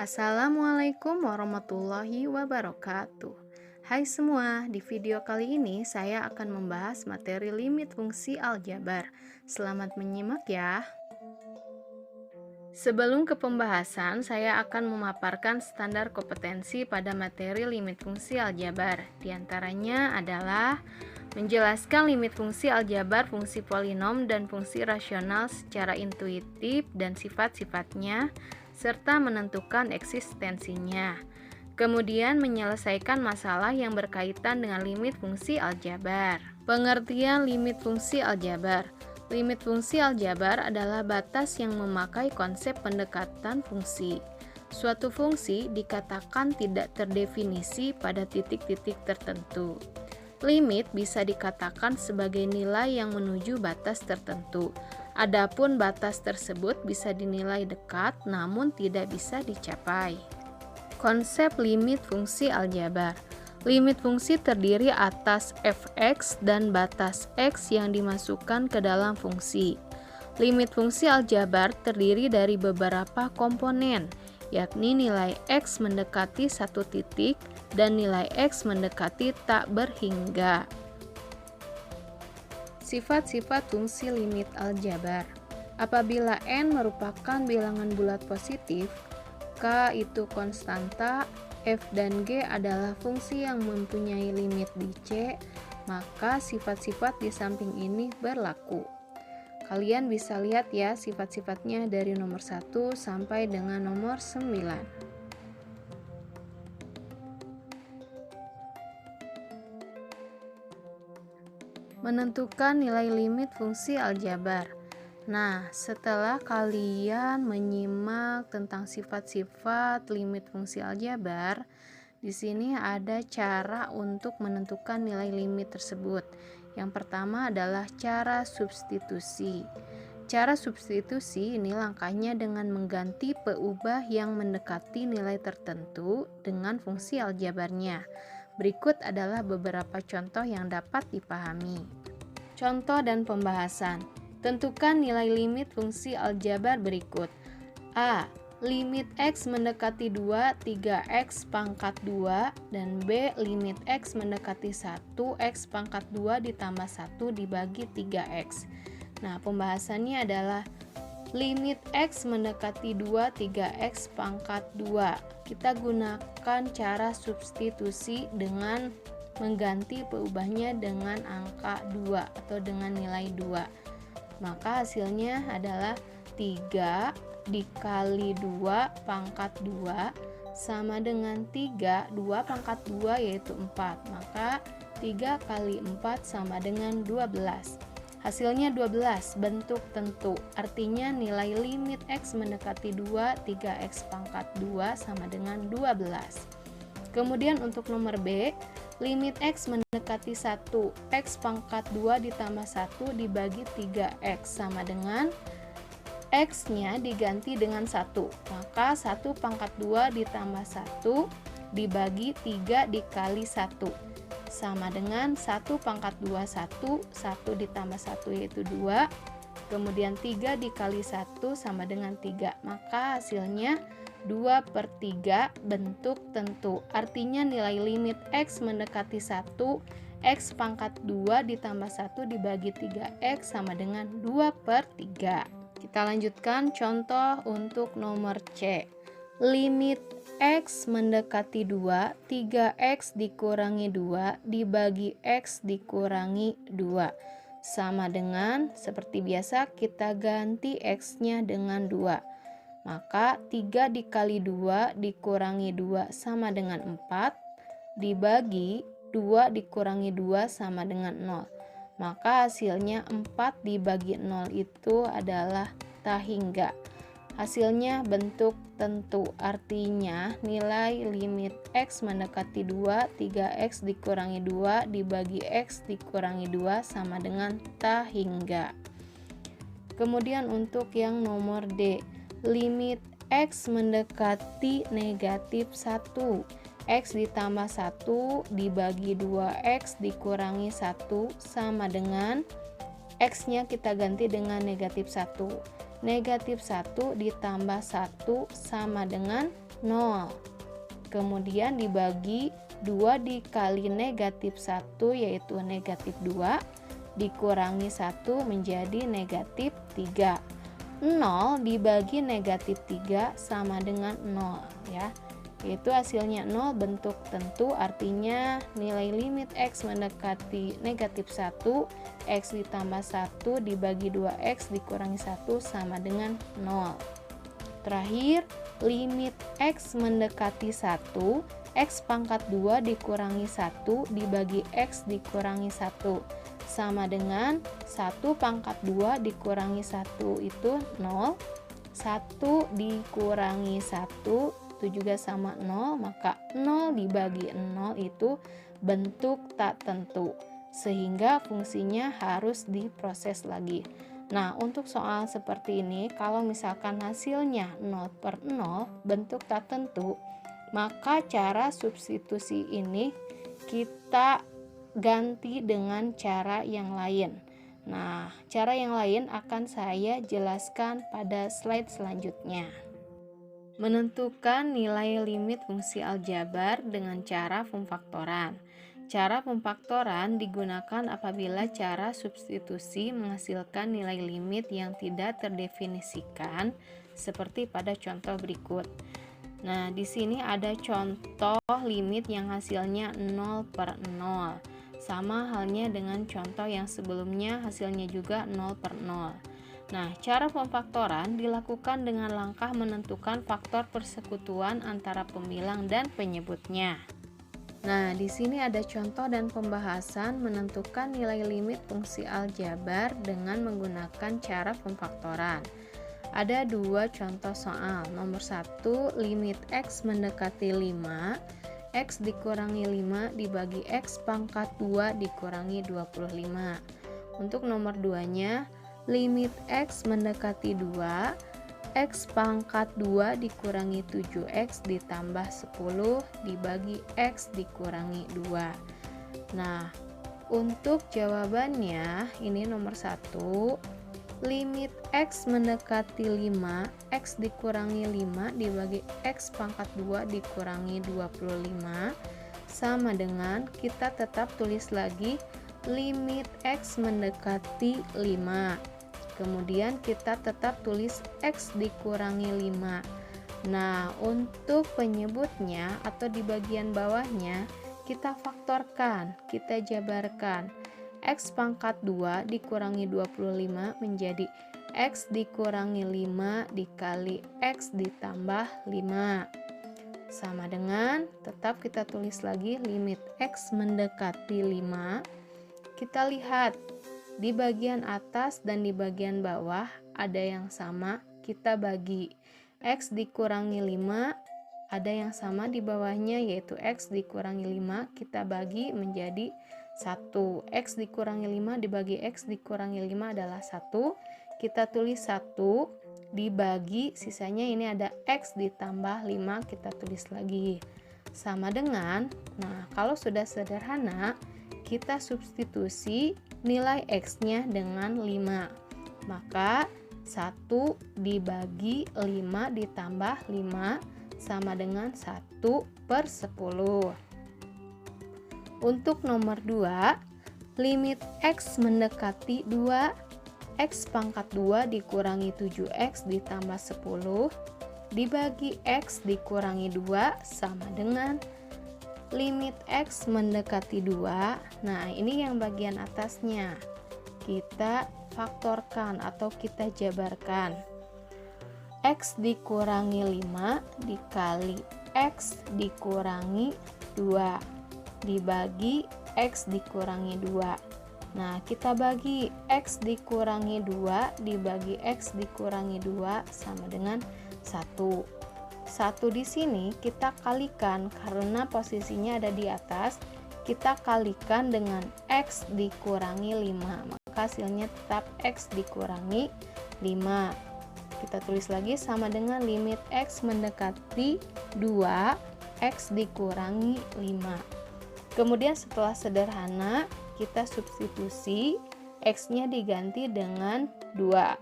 Assalamualaikum warahmatullahi wabarakatuh. Hai semua, di video kali ini saya akan membahas materi limit fungsi aljabar. Selamat menyimak ya. Sebelum ke pembahasan, saya akan memaparkan standar kompetensi pada materi limit fungsi aljabar. Di antaranya adalah menjelaskan limit fungsi aljabar, fungsi polinom, dan fungsi rasional secara intuitif dan sifat-sifatnya, serta menentukan eksistensinya. Kemudian menyelesaikan masalah yang berkaitan dengan limit fungsi aljabar. Pengertian limit fungsi aljabar. Limit fungsi aljabar adalah batas yang memakai konsep pendekatan fungsi. Suatu fungsi dikatakan tidak terdefinisi pada titik-titik tertentu. Limit bisa dikatakan sebagai nilai yang menuju batas tertentu. Adapun batas tersebut bisa dinilai dekat namun tidak bisa dicapai. Konsep limit fungsi aljabar. Limit fungsi terdiri atas fx dan batas x yang dimasukkan ke dalam fungsi. Limit fungsi aljabar terdiri dari beberapa komponen, yakni nilai x mendekati satu titik dan nilai x mendekati tak berhingga. Sifat-sifat fungsi limit aljabar. Apabila n merupakan bilangan bulat positif, k itu konstanta, f dan g adalah fungsi yang mempunyai limit di C, maka sifat-sifat di samping ini berlaku. Kalian bisa lihat ya sifat-sifatnya dari nomor 1 sampai dengan nomor 9. Menentukan nilai limit fungsi aljabar. Nah, setelah kalian menyimak tentang sifat-sifat limit fungsi aljabar, di sini ada cara untuk menentukan nilai limit tersebut. Yang pertama adalah cara substitusi. Cara substitusi ini langkahnya dengan mengganti peubah yang mendekati nilai tertentu dengan fungsi aljabarnya. Berikut adalah beberapa contoh yang dapat dipahami. Contoh dan pembahasan. Tentukan nilai limit fungsi aljabar berikut. A. Limit x mendekati 2, 3x pangkat 2, dan B. Limit x mendekati 1, x pangkat 2 ditambah 1 dibagi 3x. Nah, pembahasannya adalah limit x mendekati 2, 3x pangkat 2. Kita gunakan cara substitusi dengan mengganti peubahnya dengan angka 2 atau dengan nilai 2. Maka hasilnya adalah 3 dikali 2 pangkat 2 sama dengan 3, 2 pangkat 2 yaitu 4. Maka 3 kali 4 sama dengan 12. Hasilnya 12, bentuk tentu. Artinya nilai limit x mendekati 2, 3x pangkat 2 sama dengan 12. Kemudian untuk nomor B, limit x mendekati 1, x pangkat 2 ditambah 1 dibagi 3x sama dengan x-nya diganti dengan 1. Maka 1 pangkat 2 ditambah 1 dibagi 3 dikali 1 sama dengan 1 pangkat 2, 1 ditambah 1 yaitu 2. Kemudian 3 dikali 1 sama dengan 3. Maka hasilnya 2/3 bentuk tentu. Artinya nilai limit x mendekati 1, x pangkat 2 ditambah 1 dibagi 3x sama dengan 2/3. Kita lanjutkan contoh untuk nomor C. Limit x mendekati 2, 3x dikurangi 2 dibagi x dikurangi 2 sama dengan, seperti biasa kita ganti x-nya dengan 2. Maka 3 dikali 2 dikurangi 2 sama dengan 4 dibagi 2 dikurangi 2 sama dengan 0. Maka hasilnya 4 dibagi 0 itu adalah tak hingga. Hasilnya bentuk tentu. Artinya nilai limit x mendekati 2, 3x dikurangi 2 dibagi x dikurangi 2 sama dengan tak hingga. Kemudian untuk yang nomor D, limit x mendekati negatif 1, x ditambah 1 dibagi 2x dikurangi 1 sama dengan x-nya kita ganti dengan negatif 1. Negatif 1 ditambah 1 sama dengan 0. Kemudian dibagi 2 dikali negatif 1 yaitu negatif 2, dikurangi 1 menjadi negatif 3. 0 dibagi negatif 3 sama dengan 0 ya. Yaitu hasilnya 0 bentuk tentu, artinya nilai limit X mendekati negatif 1, X ditambah 1 dibagi 2X dikurangi 1 sama dengan 0. Terakhir, limit X mendekati 1, X pangkat 2 dikurangi 1 dibagi X dikurangi 1 sama dengan 1 pangkat 2 dikurangi 1 itu 0, 1 dikurangi 1 itu juga sama 0, maka 0 dibagi 0 itu bentuk tak tentu, sehingga fungsinya harus diproses lagi. Nah, untuk soal seperti ini, kalau misalkan hasilnya 0/0 bentuk tak tentu, maka cara substitusi ini kita ganti dengan cara yang lain. Nah, cara yang lain akan saya jelaskan pada slide selanjutnya. Menentukan nilai limit fungsi aljabar dengan cara pemfaktoran. Cara pemfaktoran digunakan apabila cara substitusi menghasilkan nilai limit yang tidak terdefinisikan seperti pada contoh berikut. Nah, di sini ada contoh limit yang hasilnya 0/0. Sama halnya dengan contoh yang sebelumnya hasilnya juga 0/0. Nah, cara pemfaktoran dilakukan dengan langkah menentukan faktor persekutuan antara pembilang dan penyebutnya. Nah, di sini ada contoh dan pembahasan menentukan nilai limit fungsi aljabar dengan menggunakan cara pemfaktoran. Ada 2 contoh soal. Nomor 1, limit X mendekati 5, X dikurangi 5 dibagi X pangkat 2 dikurangi 25. Untuk nomor 2-nya, limit X mendekati 2, X pangkat 2 dikurangi 7X ditambah 10 dibagi X dikurangi 2. Nah, untuk jawabannya ini nomor 1, limit X mendekati 5, X dikurangi 5 dibagi X pangkat 2 dikurangi 25 sama dengan, kita tetap tulis lagi limit X mendekati 5. Kemudian kita tetap tulis X dikurangi 5. Nah, untuk penyebutnya atau di bagian bawahnya kita faktorkan, kita jabarkan. X pangkat 2 dikurangi 25 menjadi X dikurangi 5 dikali X ditambah 5. Sama dengan, tetap kita tulis lagi limit X mendekati 5. Kita lihat di bagian atas dan di bagian bawah ada yang sama, kita bagi. X dikurangi 5 ada yang sama di bawahnya yaitu X dikurangi 5, kita bagi menjadi 1. X dikurangi 5 dibagi X dikurangi 5 adalah 1. Kita tulis 1 dibagi, sisanya ini ada X ditambah 5, kita tulis lagi. Sama dengan, nah kalau sudah sederhana, kita substitusi nilai X-nya dengan 5. Maka 1 dibagi 5 ditambah 5 sama dengan 1/10. Untuk nomor 2, limit X mendekati 2, X pangkat 2 dikurangi 7X ditambah 10 dibagi X dikurangi 2 sama dengan limit X mendekati 2. Nah, ini yang bagian atasnya. Kita faktorkan atau kita jabarkan. X dikurangi 5 dikali X dikurangi 2 dibagi X dikurangi 2. Nah, kita bagi X dikurangi 2 dibagi X dikurangi 2 sama dengan 1. 1 di sini kita kalikan karena posisinya ada di atas, kita kalikan dengan X dikurangi 5, maka hasilnya tetap X dikurangi 5. Kita tulis lagi sama dengan limit X mendekati 2, X dikurangi 5. Kemudian setelah sederhana, kita substitusi, X-nya diganti dengan 2.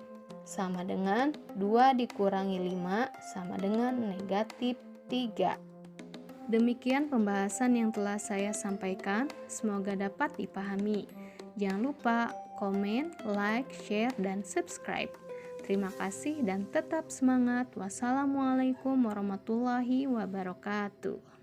Sama dengan 2 dikurangi 5 sama dengan negatif 3. Demikian pembahasan yang telah saya sampaikan, semoga dapat dipahami. Jangan lupa komen, like, share, dan subscribe. Terima kasih dan tetap semangat. Wassalamualaikum warahmatullahi wabarakatuh.